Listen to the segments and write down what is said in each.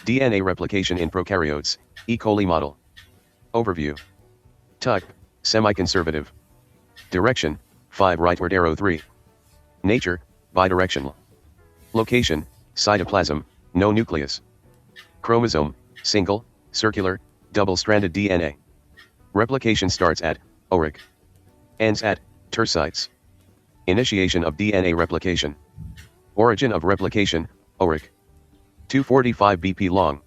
DNA replication in prokaryotes, E. coli model. Overview. Type, semi-conservative. Direction, 5 rightward arrow 3. Nature, bidirectional. Location, cytoplasm, no nucleus. Chromosome, single, circular, double-stranded DNA. Replication starts at OriC. Ends at TER sites. Initiation of DNA replication. Origin of replication, OriC. 245 BP long.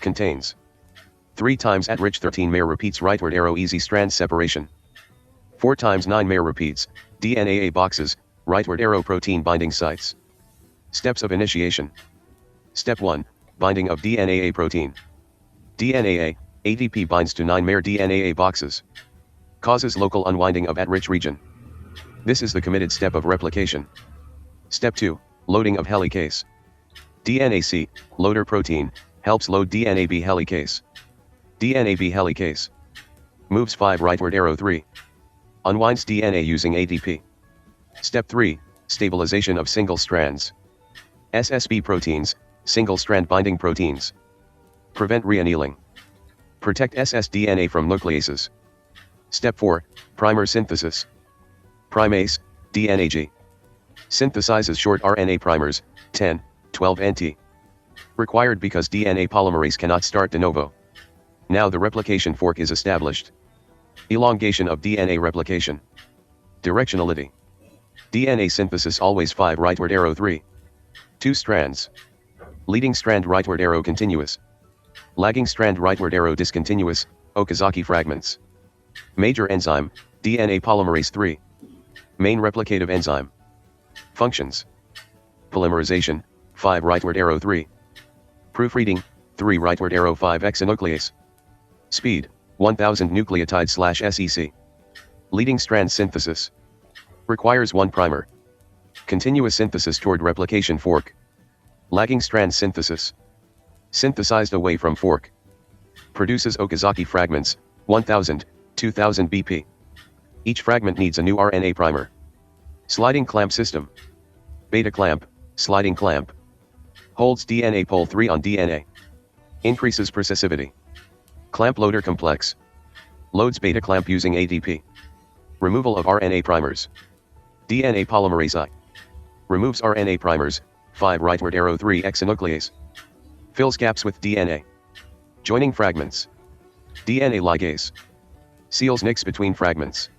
Contains 3 times at rich 13 mer repeats rightward arrow easy strand separation. 4 times 9 mer repeats, DnaA boxes, rightward arrow protein binding sites. Steps of initiation. Step 1, binding of DnaA protein. DnaA, ADP binds to 9 mer DnaA boxes. Causes local unwinding of at-rich region. This is the committed step of replication. Step 2, loading of helicase. DnaC, loader protein, helps load DnaB helicase. DnaB helicase. Moves 5 rightward arrow 3. Unwinds DNA using ADP. Step 3, stabilization of single strands. SSB proteins, single strand binding proteins. Prevent reannealing. Protect ssDNA from nucleases. Step 4, primer synthesis. Primase, DnaG. Synthesizes short RNA primers, 10, 12 NT. Required because DNA polymerase cannot start de novo. Now the replication fork is established. Elongation of DNA replication. Directionality. DNA synthesis always 5 rightward arrow 3. 2 strands. Leading strand rightward arrow continuous. Lagging strand rightward arrow discontinuous, Okazaki fragments. Major enzyme, DNA polymerase 3. Main replicative enzyme. Functions. Polymerization, 5 rightward arrow 3. Proofreading, 3 rightward arrow 5 exonuclease. Speed, 1000 nucleotide/SEC. Leading strand synthesis. Requires 1 primer. Continuous synthesis toward replication fork. Lagging strand synthesis. Synthesized away from fork. Produces Okazaki fragments, 1000, 2000 BP. Each fragment needs a new RNA primer. Sliding clamp system. Beta clamp, sliding clamp. Holds DNA pole 3 on DNA. Increases processivity. Clamp loader complex. Loads beta clamp using ADP. Removal of RNA primers. DNA polymerase I. Removes RNA primers, 5 rightward arrow 3 exonuclease. Fills gaps with DNA. Joining fragments. DNA ligase. Seals nicks between fragments.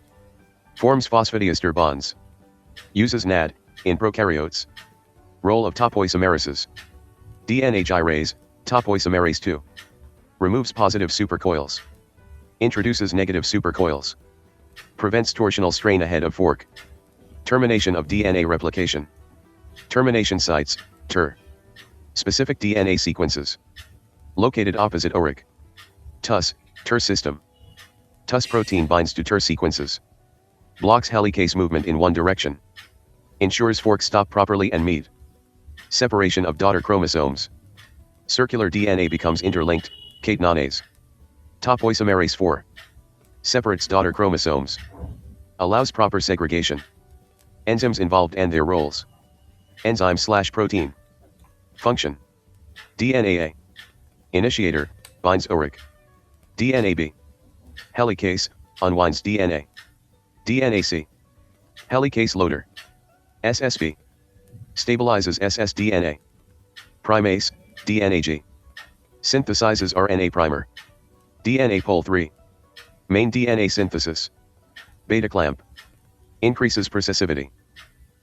Forms phosphodiester bonds. Uses NAD, in prokaryotes. Role of topoisomerases. DNA gyrase, topoisomerase 2. Removes positive supercoils. Introduces negative supercoils. Prevents torsional strain ahead of fork. Termination of DNA replication. Termination sites, TER. Specific DNA sequences. Located opposite OriC. TUS, TER system. TUS protein binds to TER sequences. Blocks helicase movement in one direction. Ensures fork stop properly and meet. Separation of daughter chromosomes. Circular DNA becomes interlinked, catenanase. Topoisomerase 4. Separates daughter chromosomes. Allows proper segregation. Enzymes involved and their roles. Enzyme/protein. Function. DnaA. Initiator, binds OriC. DnaB. Helicase, unwinds DNA. DnaC. Helicase loader. SSB. Stabilizes ssDNA. Primase, DnaG. Synthesizes RNA primer. DNA pole 3. Main DNA synthesis. Beta clamp. Increases processivity.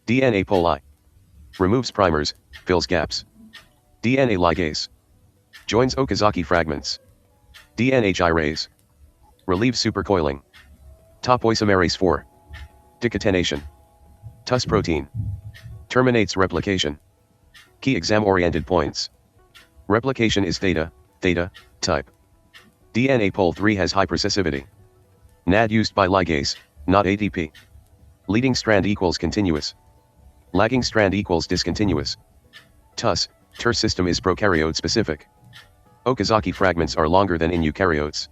DNA pole I. Removes primers, fills gaps. DNA ligase. Joins Okazaki fragments. DNA gyrase. Relieves supercoiling. Topoisomerase 4. Decatenation. TUS protein. Terminates replication. Key exam-oriented points. Replication is theta, type. DNA pole 3 has high processivity. NAD used by ligase, not ADP. Leading strand equals continuous. Lagging strand equals discontinuous. TUS, TER system is prokaryote specific. Okazaki fragments are longer than in eukaryotes.